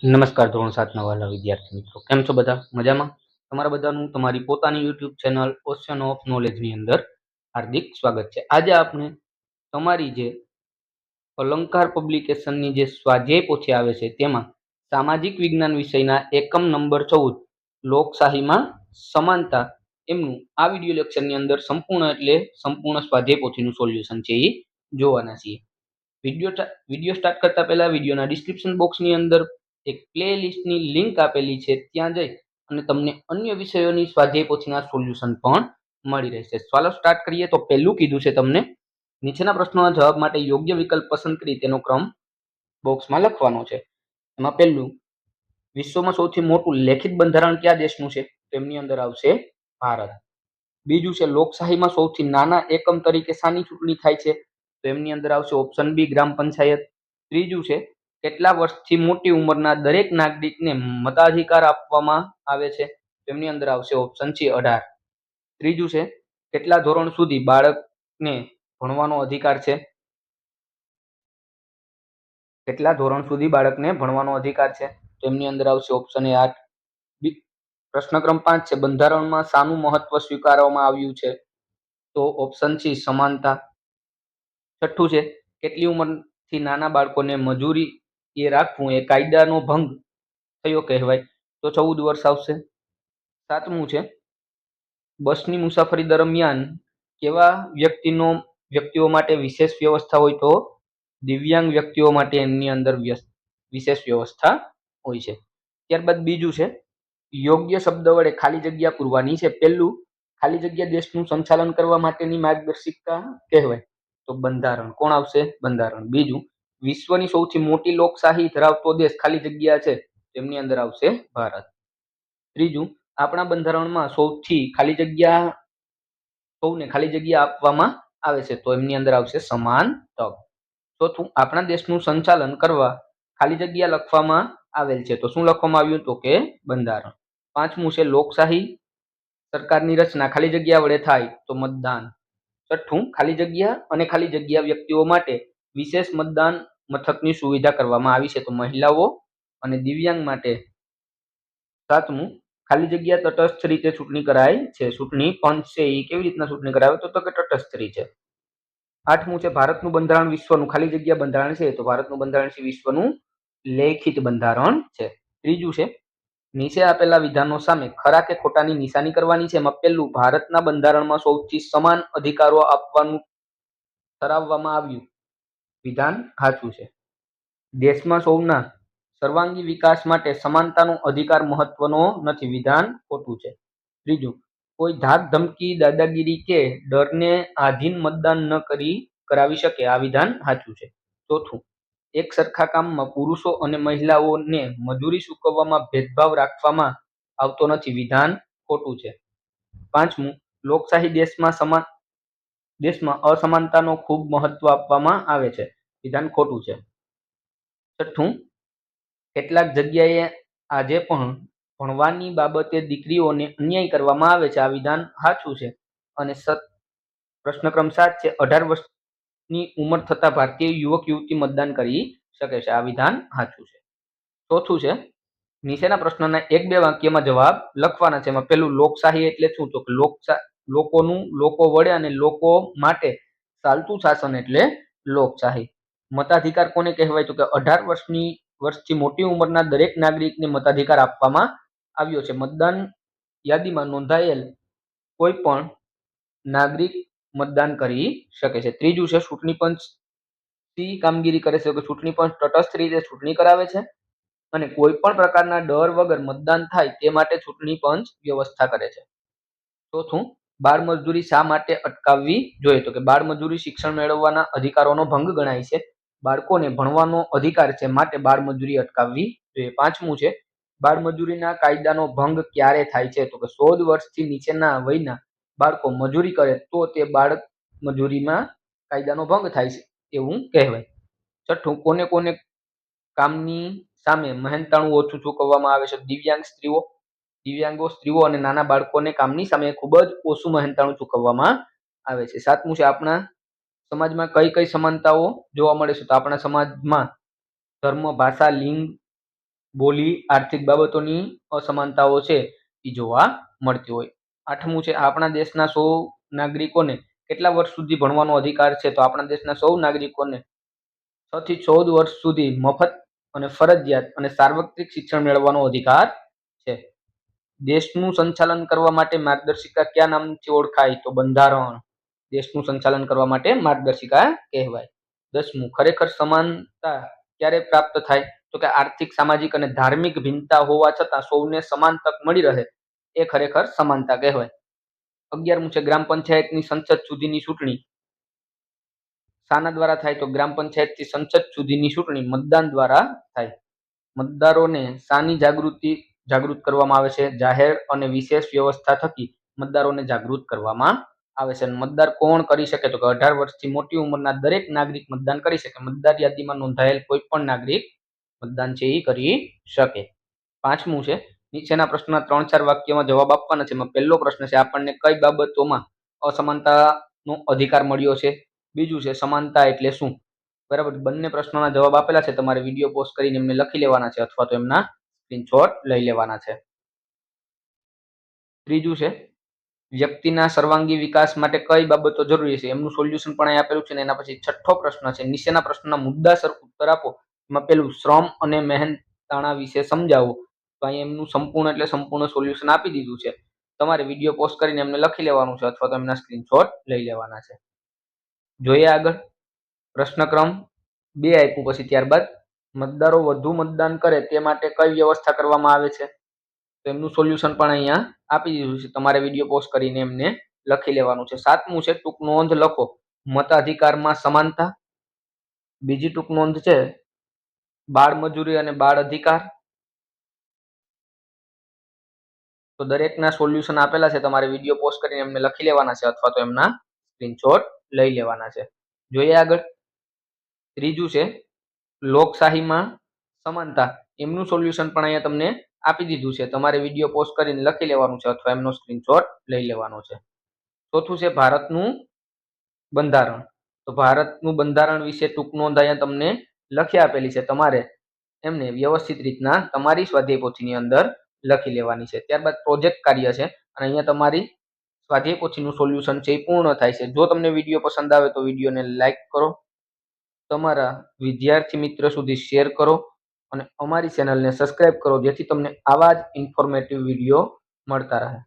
નમસ્કાર ધોરણ 7 ના વાલા વિદ્યાર્થી મિત્રો, કેમ છો બધા? મજામાં? તમારા બધાનું તમારી પોતાની યુટ્યુબ ચેનલ ઓશન ઓફ નોલેજની અંદર હાર્દિક સ્વાગત છે. આજે આપણે તમારી જે અલંકાર પબ્લિકેશનની જે સ્વાધ્યાય પોથી આવે છે તેમાં સામાજિક વિજ્ઞાન વિષયના એકમ નંબર 14 લોકશાહીમાં સમાનતા એમનું આ વિડીયો લેક્ચરની અંદર સંપૂર્ણ સ્વાધ્યાય પોથીનું સોલ્યુશન છે એ જોવાના છીએ. વિડીયો સ્ટાર્ટ કરતા પહેલા વિડીયોના ડિસ્ક્રિપ્શન બોક્સની અંદર એક પ્લેલિસ્ટની લિંક આપેલી છે, ત્યાં જઈ અને તમને અન્ય વિષયોની સ્વાધ્યાય પોથીના સોલ્યુશન પણ મળી રહેશે. ચાલો સ્ટાર્ટ કરીએ. તો પહેલું કીધું છે તમને નીચેના પ્રશ્નોના જવાબ માટે યોગ્ય વિકલ્પ પસંદ કરી તેનો ક્રમ બોક્સમાં લખવાનો છે. એમાં પહેલું, વિશ્વમાં સૌથી મોટું લેખિત બંધારણ કયા દેશનું છે? તેમની અંદર આવશે ભારત. બીજું છે, લોકશાહીમાં સૌથી નાના એકમ તરીકે શાની ચૂંટણી થાય છે? તો એમની અંદર આવશે ઓપ્શન બી, ગ્રામ પંચાયત. ત્રીજું છે, કેટલા વર્ષથી મોટી ઉંમરના દરેક નાગરિકને મતાધિકાર આપવામાં આવે છે? તેમની અંદર આવશે ઓપ્શન સી, 18. ત્રીજું છે, કેટલા ધોરણ સુધી બાળકને ભણવાનો અધિકાર છે? કેટલા ધોરણ સુધી બાળકને ભણવાનો અધિકાર છે? તેમની અંદર આવશે ઓપ્શન એ, 8. પ્રશ્ન ક્રમ 5 છે, બંધારણમાં શાનું મહત્વ સ્વીકારવામાં આવ્યું છે? તો ઓપ્શન સી, સમાનતા. છઠ્ઠું છે, કેટલી ઉંમરથી નાના બાળકોને મજૂરી એ રાખવું એ કાયદાનો ભંગ થયો કહેવાય? તો 14 વર્ષ આવશે. સાતમું છે, બસની મુસાફરી દરમિયાન કેવા વ્યક્તિઓ માટે વિશેષ વ્યવસ્થા હોય? તો દિવ્યાંગ વ્યક્તિઓ માટે એમની અંદર વિશેષ વ્યવસ્થા હોય છે. ત્યારબાદ બીજું છે, યોગ્ય શબ્દ વડે ખાલી જગ્યા પૂરવાની છે. પહેલું, ખાલી જગ્યા દેશનું સંચાલન કરવા માટેની માર્ગદર્શિકા કહેવાય? તો બંધારણ. કોણ આવશે? બંધારણ. બીજું, વિશ્વની સૌથી મોટી લોકશાહી ધરાવતો દેશ ખાલી જગ્યા છે, તેમની અંદર આવશે ભારત. ત્રીજું, આપણા બંધારણમાં સૌને ખાલી જગ્યા આપવામાં આવે છે, તો એમની અંદર આવશે સમાન તક. ચોથું, આપણા દેશનું સંચાલન કરવા ખાલી જગ્યા લખવામાં આવેલ છે, તો શું લખવામાં આવ્યું? તો કે બંધારણ. પાંચમું છે, લોકશાહી સરકારની રચના ખાલી જગ્યા વડે થાય, તો મતદાન. છઠ્ઠું, ખાલી જગ્યા અને ખાલી જગ્યા વ્યક્તિઓ માટે વિશેષ મતદાન મથકની સુવિધા કરવામાં આવી છે, તો મહિલાઓ અને દિવ્યાંગ માટે. સાતમું, ખાલી જગ્યા તટસ્થ રીતે ચૂંટણી કરાય છે. ચૂંટણી પંચ છે એ કેવી રીતના ચૂંટણી કરાવે? તો કે તટસ્થ રીતે. આઠમું છે, ભારતનું બંધારણ વિશ્વનું ખાલી જગ્યા બંધારણ છે, તો ભારતનું બંધારણ છે વિશ્વનું લેખિત બંધારણ છે. ત્રીજું છે, નીચે આપેલા વિધાનો સામે ખરા કે ખોટાની નિશાની કરવાની છે. એમાં પહેલું, ભારતના બંધારણમાં સૌથી સમાન અધિકારો આપવાનું ઠરાવવામાં આવ્યું. વિધાન સાચું છે. દેશમાં સૌના સર્વાંગી વિકાસ માટે સમાનતાનો અધિકાર મહત્વનો નથી. વિધાન ખોટું છે. ત્રીજું, કોઈ ધાક ધમકી, દાદાગીરી કે ડરને આધીન મતદાન ન કરાવી શકે. આ વિધાન સાચું છે. ચોથું, એક સરખા કામમાં પુરુષો અને મહિલાઓને મજૂરી ચૂકવવામાં ભેદભાવ રાખવામાં આવતો નથી. વિધાન ખોટું છે. પાંચમું, લોકશાહી દેશમાં અસમાનતાનો ખૂબ મહત્વ આપવામાં આવે છે. વિધાન ખોટું છે. છઠ્ઠું, કેટલાક જગ્યાએ આજે પણ ભણવાની બાબતે દીકરીઓને અન્યાય કરવામાં આવે છે. આ વિધાન સાચું છે. અને પ્રશ્ન ક્રમ 7 છે, 18 વર્ષની ઉંમર થતા ભારતીય યુવક યુવતી મતદાન કરી શકે છે. આ વિધાન સાચું છે. ચોથું છે, નીચેના પ્રશ્નના 1-2 વાક્યમાં જવાબ લખવાના છે. એમાં પહેલું, લોકશાહી એટલે શું? તો લોકોનું, લોકો વડે અને લોકો માટે ચાલતું શાસન એટલે લોકશાહી. મતાધિકાર કોને કહેવાય? તો કે 18 વર્ષથી મોટી ઉંમરના દરેક નાગરિકને મતાધિકાર આપવામાં આવ્યો છે. મતદાન યાદીમાં નોંધાયેલ કોઈ પણ નાગરિક મતદાન કરી શકે છે. ત્રીજું છે, ચૂંટણી પંચ શી કામગીરી કરે છે? કે ચૂંટણી પંચ તટસ્થ રીતે ચૂંટણી કરાવે છે અને કોઈ પણ પ્રકારના ડર વગર મતદાન થાય તે માટે ચૂંટણી પંચ વ્યવસ્થા કરે છે. ચોથું, બાળ મજૂરી શા માટે અટકાવવી જોઈએ? તો કે બાળ મજૂરી શિક્ષણ મેળવવાના અધિકારોનો ભંગ ગણાય છે. બાળકોને ભણવાનો અધિકાર છે, માટે બાળ મજૂરી અટકાવવી જોઈએ. પાંચમું છે, બાળ મજૂરીના કાયદાનો ભંગ ક્યારે થાય છે? તો કે 14 વર્ષથી નીચેના વયના બાળકો મજૂરી કરે તો તે બાળક મજૂરીમાં કાયદાનો ભંગ થાય છે એવું કહેવાય. છઠ્ઠું, કોને કોને કામની સામે મહેનતાણું ઓછું ચૂકવવામાં આવે છે? દિવ્યાંગો, સ્ત્રીઓ અને નાના બાળકોને કામની સામે ખૂબ જ ઓછું મહેનતાણું ચૂકવવામાં આવે છે. સાતમું છે, આપણા સમાજમાં કઈ કઈ સમાનતાઓ જોવા મળે છે? તો આપણા સમાજમાં ધર્મ, ભાષા, લિંગ, બોલી, આર્થિક બાબતોની અસમાનતાઓ છે એ જોવા મળતી હોય. 8મું છે આપણા દેશના સૌ નાગરિકોને કેટલા વર્ષ સુધી ભણવાનો અધિકાર છે? તો આપણા દેશના સૌ નાગરિકોને 6 થી 14 વર્ષ સુધી મફત અને ફરજિયાત અને સાર્વત્રિક શિક્ષણ મેળવવાનો અધિકાર છે. દેશનું સંચાલન કરવા માટે માર્ગદર્શિકા કયા નામથી ઓળખાય? તો બંધારણ દેશનું સંચાલન કરવા માટે માર્ગદર્શિકા કહેવાય. 10મું ખરેખર સમાનતા ક્યારે પ્રાપ્ત થાય? તો કે આર્થિક, સામાજિક અને ધાર્મિક ભિન્નતા હોવા છતાં સૌને સમાન તક મળી રહે એ ખરેખર સમાનતા કહેવાય. 11મું છે ગ્રામ પંચાયતની સંસદ સુધીની ચૂંટણી શાના દ્વારા થાય? તો ગ્રામ પંચાયતથી સંસદ સુધીની ચૂંટણી મતદાન દ્વારા થાય. મતદારોને શાની જાગૃત કરવામાં આવે છે? જાહેર અને વિશેષ વ્યવસ્થા થકી મતદારોને જાગૃત કરવામાં આવે છે. મતદાર કોણ કરી શકે? તો કે 18 વર્ષથી મોટી ઉંમરના દરેક નાગરિક મતદાન કરી શકે. મતદાર યાદીમાં નોંધાયેલ કોઈ પણ નાગરિક મતદાન છે એ કરી શકે. 5મું છે નીચેના પ્રશ્નના 3-4 વાક્યમાં જવાબ આપવાના છે. એમાં પહેલો પ્રશ્ન છે આપણને કઈ બાબતોમાં અસમાનતાનો અધિકાર મળ્યો છે? બીજું છે સમાનતા એટલે શું? બરાબર, બંને પ્રશ્નોના જવાબ આપેલા છે. તમારે વિડીયો પોઝ કરીને એમને લખી લેવાના છે અથવા તો એમના સ્ક્રીનશોટ લઈ લેવાના છે. ત્રીજું છે વ્યક્તિના સર્વાંગી વિકાસ માટે કઈ બાબતો જરૂરી છે? એમનું સોલ્યુશન પણ અહીં આપેલું છે ને એના પછી 6થો પ્રશ્ન છે નીચેના પ્રશ્નના મુદ્દાસર ઉત્તર આપો. એમાં પેલું શ્રમ અને મહેનતાણા વિશે સમજાવો. તો અહીં એમનું સંપૂર્ણ એટલે સંપૂર્ણ સોલ્યુશન આપી દીધું છે. તમારે વિડીયો પોઝ કરીને એમને લખી લેવાનું છે અથવા તો એમના સ્ક્રીનશોટ લઈ લેવાના છે. જોઈએ આગળ પ્રશ્નક્રમ 2 આપ્યું પછી ત્યારબાદ મતદારો વધુ મતદાન કરે તે માટે કઈ વ્યવસ્થા કરવામાં આવે છે? તો એમનું સોલ્યુશન પણ અહીંયા આપી દીધું છે. તમારે વિડીયો પોઝ કરીને એમને લખી લેવાનું છે. 7મું છે ટૂંક નોંધ લખો. મતાધિકારમાં સમાનતા. બીજી ટૂંક નોંધ છે બાળ મજૂરી અને બાળ અધિકાર. તો દરેકના સોલ્યુશન આપેલા છે. તમારે વિડીયો પોઝ કરીને એમને લખી લેવાના છે અથવા તો એમના સ્ક્રીનશોટ લઈ લેવાના છે. જોઈએ આગળ ત્રીજું છે લોકશાહીમાં સમાનતા. એમનું સોલ્યુશન પણ અહીંયા તમને આપી દીધું છે. તમારે વિડીયો પોઝ કરીને લખી લેવાનું છે અથવા એમનો સ્ક્રીનશોટ લઈ લેવાનો છે. ચોથું છે ભારતનું બંધારણ. તો ભારતનું બંધારણ વિશે ટૂંક નોંધ અહીંયા તમને લખી આપેલી છે. તમારે એમને વ્યવસ્થિત રીતના તમારી સ્વાધ્યાય પોથીની અંદર લખી લેવાની છે. ત્યારબાદ પ્રોજેક્ટ કાર્ય છે અને અહીંયા તમારી સ્વાધ્યાય પોથીનું સોલ્યુશન છે એ પૂર્ણ થાય છે. જો તમને વિડીયો પસંદ આવે તો વિડીયોને લાઈક કરો, તમારા વિદ્યાર્થી મિત્ર સુધી શેર કરો અને અમારી ચેનલને સબસ્ક્રાઇબ કરો જેથી તમને આવા જ ઇન્ફોર્મેટિવ વિડીયો મળતા રહે.